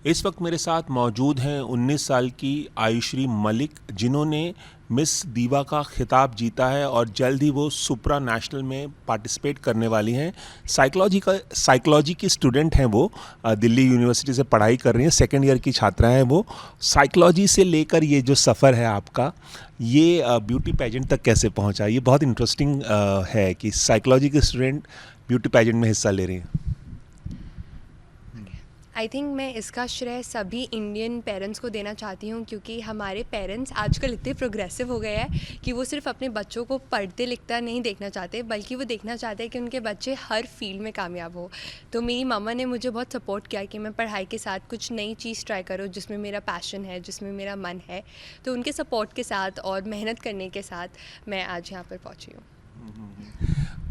इस वक्त मेरे साथ मौजूद हैं 19 साल की आयुश्री मलिक, जिन्होंने मिस दीवा का खिताब जीता है और जल्द ही वो सुप्रा नेशनल में पार्टिसिपेट करने वाली हैं। साइकोलॉजी की स्टूडेंट हैं वो, दिल्ली यूनिवर्सिटी से पढ़ाई कर रही हैं, सेकेंड ईयर की छात्रा हैं वो। साइकोलॉजी से लेकर ये जो सफ़र है आपका, ये ब्यूटी पेजेंट तक कैसे पहुंचा, ये बहुत इंटरेस्टिंग है कि साइकोलॉजी के स्टूडेंट ब्यूटी पेजेंट में हिस्सा ले रही हैं। आई थिंक मैं इसका श्रेय सभी इंडियन पेरेंट्स को देना चाहती हूँ, क्योंकि हमारे पेरेंट्स आजकल इतने प्रोग्रेसिव हो गए हैं कि वो सिर्फ अपने बच्चों को पढ़ते लिखता नहीं देखना चाहते, बल्कि वो देखना चाहते हैं कि उनके बच्चे हर फील्ड में कामयाब हो। तो मेरी मम्मा ने मुझे बहुत सपोर्ट किया कि मैं पढ़ाई के साथ कुछ नई चीज़ ट्राई करूँ जिसमें मेरा पैशन है, जिसमें मेरा मन है। तो उनके सपोर्ट के साथ और मेहनत करने के साथ मैं आज यहाँ पर पहुँची हूँ।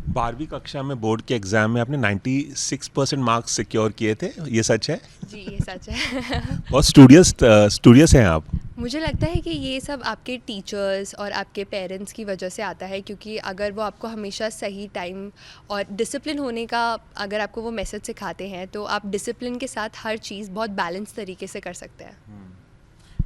12वीं कक्षा में बोर्ड के एग्ज़ाम में आपने 96% मार्क्स सिक्योर किए थे, ये सच है? जी, ये सच है। बहुत स्टूडियस हैं आप। मुझे लगता है कि ये सब आपके टीचर्स और आपके पेरेंट्स की वजह से आता है, क्योंकि अगर वो आपको हमेशा सही टाइम और डिसिप्लिन होने का अगर आपको वो मैसेज सिखाते हैं, तो आप डिसिप्लिन के साथ हर चीज़ बहुत बैलेंस तरीके से कर सकते हैं।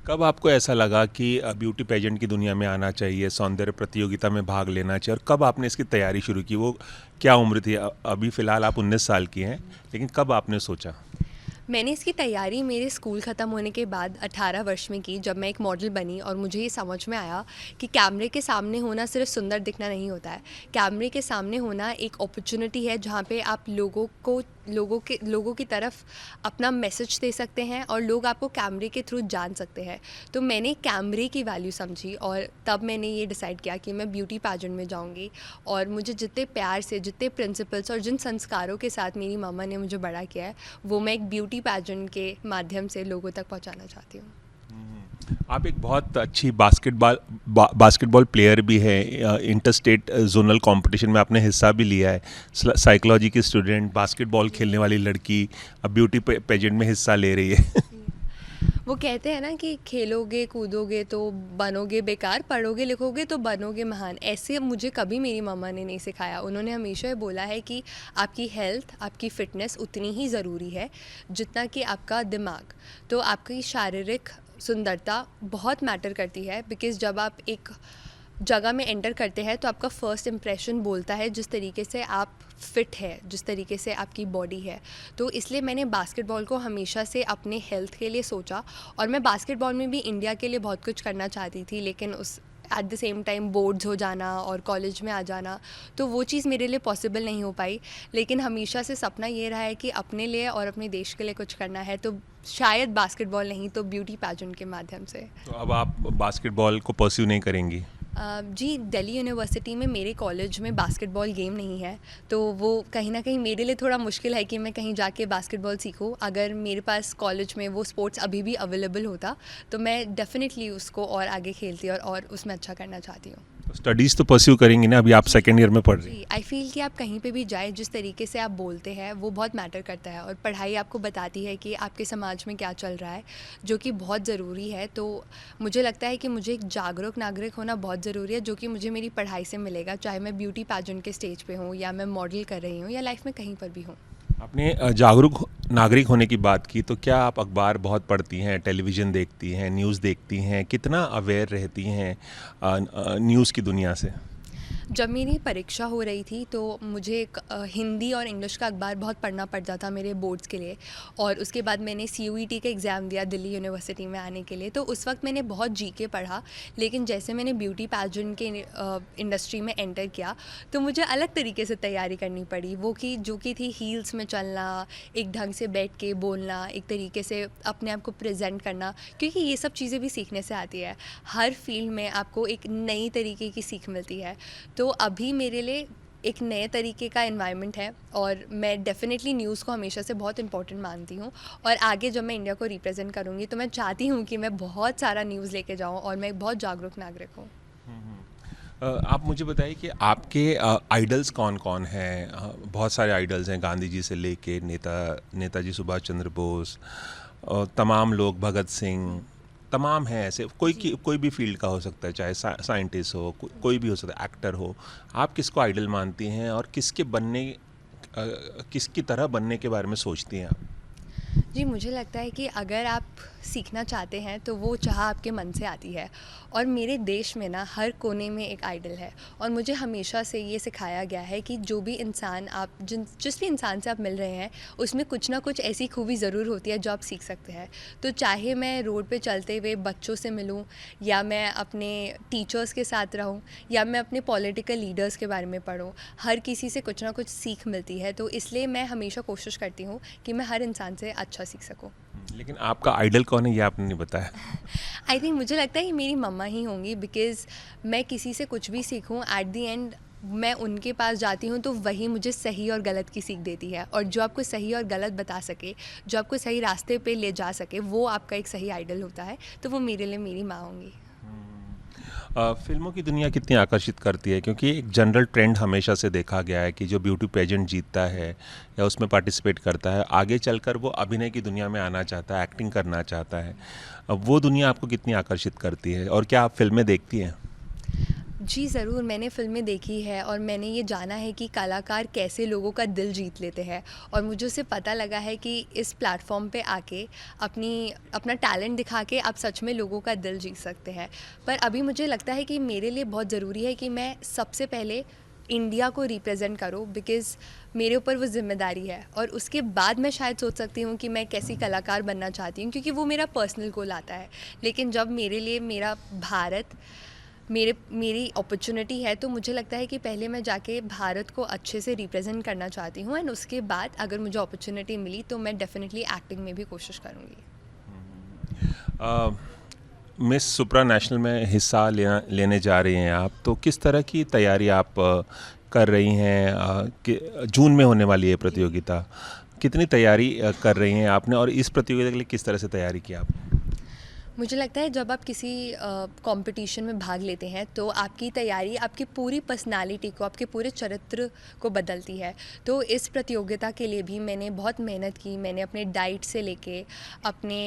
कब आपको ऐसा लगा कि ब्यूटी पेजेंट की दुनिया में आना चाहिए, सौंदर्य प्रतियोगिता में भाग लेना चाहिए, और कब आपने इसकी तैयारी शुरू की? वो क्या उम्र थी? अभी फ़िलहाल आप 19 साल की हैं, लेकिन कब आपने सोचा? मैंने इसकी तैयारी मेरे स्कूल ख़त्म होने के बाद 18 वर्ष में की, जब मैं एक मॉडल बनी और मुझे ये समझ में आया कि कैमरे के सामने होना सिर्फ सुंदर दिखना नहीं होता है। कैमरे के सामने होना एक अपॉर्चुनिटी है जहाँ पे आप लोगों की तरफ अपना मैसेज दे सकते हैं और लोग आपको कैमरे के थ्रू जान सकते हैं। तो मैंने कैमरे की वैल्यू समझी और तब मैंने ये डिसाइड किया कि मैं ब्यूटी पैजेंट में जाऊँगी। और मुझे जितने प्यार से, जितने प्रिंसिपल्स और जिन संस्कारों के साथ मेरी मम्मा ने मुझे बड़ा किया है, वो मैं एक ब्यूटी पैजेंट के माध्यम से लोगों तक पहुंचाना चाहती हूँ। आप एक बहुत अच्छी बास्केटबॉल प्लेयर भी है। इंटर स्टेट जोनल कंपटीशन में आपने हिस्सा भी लिया है। साइकोलॉजी की स्टूडेंट, बास्केटबॉल खेलने वाली लड़की, अब ब्यूटी पेजेंट में हिस्सा ले रही है। वो कहते हैं ना कि खेलोगे कूदोगे तो बनोगे बेकार, पढ़ोगे लिखोगे तो बनोगे महान। ऐसे मुझे कभी मेरी मम्मा ने नहीं सिखाया। उन्होंने हमेशा ये बोला है कि आपकी हेल्थ, आपकी फ़िटनेस उतनी ही ज़रूरी है जितना कि आपका दिमाग। तो आपकी शारीरिक सुंदरता बहुत मैटर करती है, बिकॉज़ जब आप एक जगह में एंटर करते हैं तो आपका फ़र्स्ट इम्प्रेशन बोलता है जिस तरीके से आप फिट है, जिस तरीके से आपकी बॉडी है। तो इसलिए मैंने बास्केटबॉल को हमेशा से अपने हेल्थ के लिए सोचा, और मैं बास्केटबॉल में भी इंडिया के लिए बहुत कुछ करना चाहती थी, लेकिन उस at the same time boards हो जाना और कॉलेज में आ जाना, तो वो चीज़ मेरे लिए पॉसिबल नहीं हो पाई। लेकिन हमेशा से सपना ये रहा है कि अपने लिए और अपने देश के लिए कुछ करना है, तो शायद बास्केटबॉल नहीं तो ब्यूटी पैजेंट के माध्यम से। तो अब आप बास्केटबॉल को परस्यू नहीं करेंगी? जी, दिल्ली यूनिवर्सिटी में मेरे कॉलेज में बास्केटबॉल गेम नहीं है, तो वो कहीं ना कहीं मेरे लिए थोड़ा मुश्किल है कि मैं कहीं जाके बास्केटबॉल सीखूं। अगर मेरे पास कॉलेज में वो स्पोर्ट्स अभी भी अवेलेबल होता तो मैं डेफिनेटली उसको और आगे खेलती और उसमें अच्छा करना चाहती हूँ। स्टडीज़ तो परस्यू करेंगी ना, अभी आप सेकेंड ईयर में पढ़ रही हैं। जी, आई फील कि आप कहीं पे भी जाए, जिस तरीके से आप बोलते हैं वो बहुत मैटर करता है, और पढ़ाई आपको बताती है कि आपके समाज में क्या चल रहा है, जो कि बहुत ज़रूरी है। तो मुझे लगता है कि मुझे एक जागरूक नागरिक होना बहुत ज़रूरी है, जो कि मुझे मेरी पढ़ाई से मिलेगा, चाहे मैं ब्यूटी पैजेंट के स्टेज पे हूँ या मैं मॉडल कर रही हूँ या लाइफ में कहीं पर भी हूँ। आपने जागरूक नागरिक होने की बात की, तो क्या आप अखबार बहुत पढ़ती हैं, टेलीविज़न देखती हैं, न्यूज़ देखती हैं? कितना अवेयर रहती हैं न्यूज़ की दुनिया से? जब मेरी परीक्षा हो रही थी तो मुझे एक हिंदी और इंग्लिश का अखबार बहुत पढ़ना पड़ता था मेरे बोर्ड्स के लिए, और उसके बाद मैंने CUET का एग्ज़ाम दिया दिल्ली यूनिवर्सिटी में आने के लिए। तो उस वक्त मैंने बहुत GK पढ़ा, लेकिन जैसे मैंने ब्यूटी पैजेंट के इंडस्ट्री में एंटर किया तो मुझे अलग तरीके से तैयारी करनी पड़ी। वो कि जो कि थी हील्स में चलना, एक ढंग से बैठ के बोलना, एक तरीके से अपने आप को प्रेजेंट करना, क्योंकि ये सब चीज़ें भी सीखने से आती है। हर फील्ड में आपको एक नई तरीके की सीख मिलती है। तो अभी मेरे लिए एक नए तरीके का एनवायरनमेंट है, और मैं डेफ़िनेटली न्यूज़ को हमेशा से बहुत इंपॉर्टेंट मानती हूँ। और आगे जब मैं इंडिया को रिप्रेजेंट करूँगी तो मैं चाहती हूँ कि मैं बहुत सारा न्यूज़ लेके जाऊँ और मैं एक बहुत जागरूक नागरिक हूँ। आप मुझे बताइए कि आपके आइडल्स कौन-कौन हैं? बहुत सारे आइडल्स हैं, गांधी जी से लेके नेताजी सुभाष चंद्र बोस, तमाम लोग, भगत सिंह, तमाम हैं ऐसे। कोई भी फील्ड का हो सकता है, चाहे साइंटिस्ट हो, कोई भी हो सकता है, एक्टर हो। आप किसको आइडल मानती हैं और किसकी तरह बनने के बारे में सोचती हैं आप? जी, मुझे लगता है कि अगर आप सीखना चाहते हैं तो वो चाह आपके मन से आती है। और मेरे देश में ना हर कोने में एक आइडल है, और मुझे हमेशा से ये सिखाया गया है कि जो भी इंसान आप जिस भी इंसान से आप मिल रहे हैं उसमें कुछ ना कुछ ऐसी खूबी ज़रूर होती है जो आप सीख सकते हैं। तो चाहे मैं रोड पे चलते हुए बच्चों से मिलूं, या मैं अपने टीचर्स के साथ रहूं, या मैं अपने पॉलिटिकल लीडर्स के बारे में पढूं, हर किसी से कुछ ना कुछ सीख मिलती है। तो इसलिए मैं हमेशा कोशिश करती हूँ कि मैं हर इंसान से अच्छा सीख सकूँ। लेकिन आपका आइडल कौन है ये आपने नहीं बताया। आई थिंक मुझे लगता है कि मेरी मम्मा ही होंगी, बिकॉज़ मैं किसी से कुछ भी सीखूं, एट द एंड मैं उनके पास जाती हूँ तो वही मुझे सही और गलत की सीख देती है। और जो आपको सही और गलत बता सके, जो आपको सही रास्ते पे ले जा सके, वो आपका एक सही आइडल होता है। तो वो मेरे लिए मेरी माँ होंगी। फिल्मों की दुनिया कितनी आकर्षित करती है, क्योंकि एक जनरल ट्रेंड हमेशा से देखा गया है कि जो ब्यूटी पेजेंट जीतता है या उसमें पार्टिसिपेट करता है, आगे चलकर वो अभिनय की दुनिया में आना चाहता है, एक्टिंग करना चाहता है। अब वो दुनिया आपको कितनी आकर्षित करती है, और क्या आप फिल्में देखती हैं? जी ज़रूर, मैंने फ़िल्में देखी है और मैंने ये जाना है कि कलाकार कैसे लोगों का दिल जीत लेते हैं। और मुझे उससे पता लगा है कि इस प्लेटफ़ॉर्म पे आके अपना टैलेंट दिखा के आप सच में लोगों का दिल जीत सकते हैं। पर अभी मुझे लगता है कि मेरे लिए बहुत ज़रूरी है कि मैं सबसे पहले इंडिया को रिप्रेजेंट करूं, बिकॉज़ मेरे ऊपर वो ज़िम्मेदारी है। और उसके बाद मैं शायद सोच सकती हूँ कि मैं कैसी कलाकार बनना चाहती हूँ, क्योंकि वो मेरा पर्सनल गोल आता है। लेकिन जब मेरे लिए मेरा भारत मेरी अपॉर्चुनिटी है, तो मुझे लगता है कि पहले मैं जाके भारत को अच्छे से रिप्रेजेंट करना चाहती हूँ, एंड उसके बाद अगर मुझे अपॉर्चुनिटी मिली तो मैं डेफिनेटली एक्टिंग में भी कोशिश करूँगी। मिस सुप्रा नेशनल में हिस्सा लेने जा रही हैं आप, तो किस तरह की तैयारी आप कर रही हैं? कि जून में होने वाली है प्रतियोगिता, कितनी तैयारी कर रही हैं आपने, और इस प्रतियोगिता के लिए किस तरह से तैयारी की आपने? मुझे लगता है जब आप किसी कंपटीशन में भाग लेते हैं तो आपकी तैयारी आपकी पूरी पर्सनालिटी को, आपके पूरे चरित्र को बदलती है। तो इस प्रतियोगिता के लिए भी मैंने बहुत मेहनत की। मैंने अपने डाइट से लेके अपने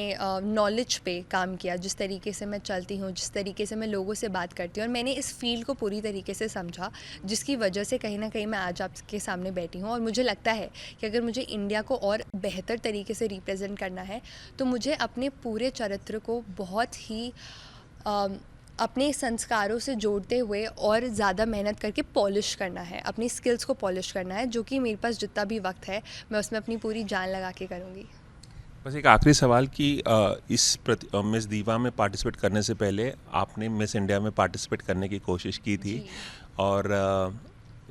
नॉलेज पे काम किया, जिस तरीके से मैं चलती हूँ, जिस तरीके से मैं लोगों से बात करती हूँ, और मैंने इस फील्ड को पूरी तरीके से समझा, जिसकी वजह से कहीं ना कहीं मैं आज आपके सामने बैठी हूँ। और मुझे लगता है कि अगर मुझे इंडिया को और बेहतर तरीके से रिप्रेजेंट करना है तो मुझे अपने पूरे चरित्र को बहुत ही अपने संस्कारों से जोड़ते हुए और ज़्यादा मेहनत करके पॉलिश करना है, अपनी स्किल्स को पॉलिश करना है, जो कि मेरे पास जितना भी वक्त है मैं उसमें अपनी पूरी जान लगा के करूँगी। बस एक आखिरी सवाल कि मिस दीवा में पार्टिसिपेट करने से पहले आपने मिस इंडिया में पार्टिसिपेट करने की कोशिश की थी, जी। और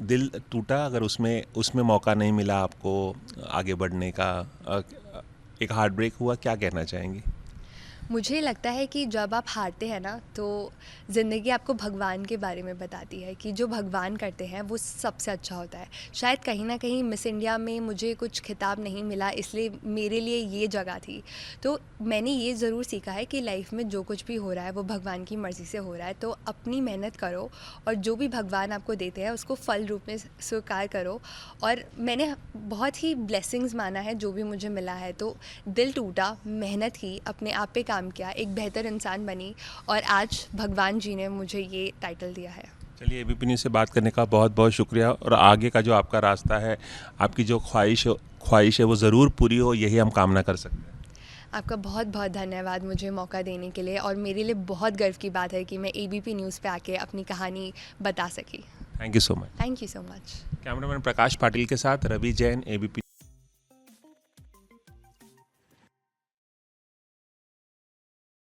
दिल टूटा अगर उसमें उसमें मौका नहीं मिला आपको आगे बढ़ने का, एक हार्ट ब्रेक हुआ, क्या कहना चाहेंगी? मुझे लगता है कि जब आप हारते हैं ना, तो ज़िंदगी आपको भगवान के बारे में बताती है कि जो भगवान करते हैं वो सबसे अच्छा होता है। शायद कहीं ना कहीं मिस इंडिया में मुझे कुछ खिताब नहीं मिला, इसलिए मेरे लिए ये जगह थी। तो मैंने ये ज़रूर सीखा है कि लाइफ में जो कुछ भी हो रहा है वो भगवान की मर्ज़ी से हो रहा है। तो अपनी मेहनत करो, और जो भी भगवान आपको देते हैं उसको फल रूप में स्वीकार करो। और मैंने बहुत ही ब्लेसिंग्स माना है जो भी मुझे मिला है। तो दिल टूटा, मेहनत की, अपने आप पे काम किया, एक बेहतर इंसान बनी, और आज भगवान जी ने मुझे ये टाइटल दिया है। चलिए, एबीपी न्यूज़ से बात करने का बहुत बहुत शुक्रिया, और आगे का जो आपका रास्ता है, आपकी जो ख्वाहिश है वो ज़रूर पूरी हो, यही हम कामना कर सकते हैं। आपका बहुत बहुत धन्यवाद मुझे मौका देने के लिए, और मेरे लिए बहुत गर्व की बात है कि मैं एबीपी न्यूज़ पे आके अपनी कहानी बता सकी। Thank you so much. Thank you so much. Cameraman Prakash Patil के साथ रवि जैन, एबीपी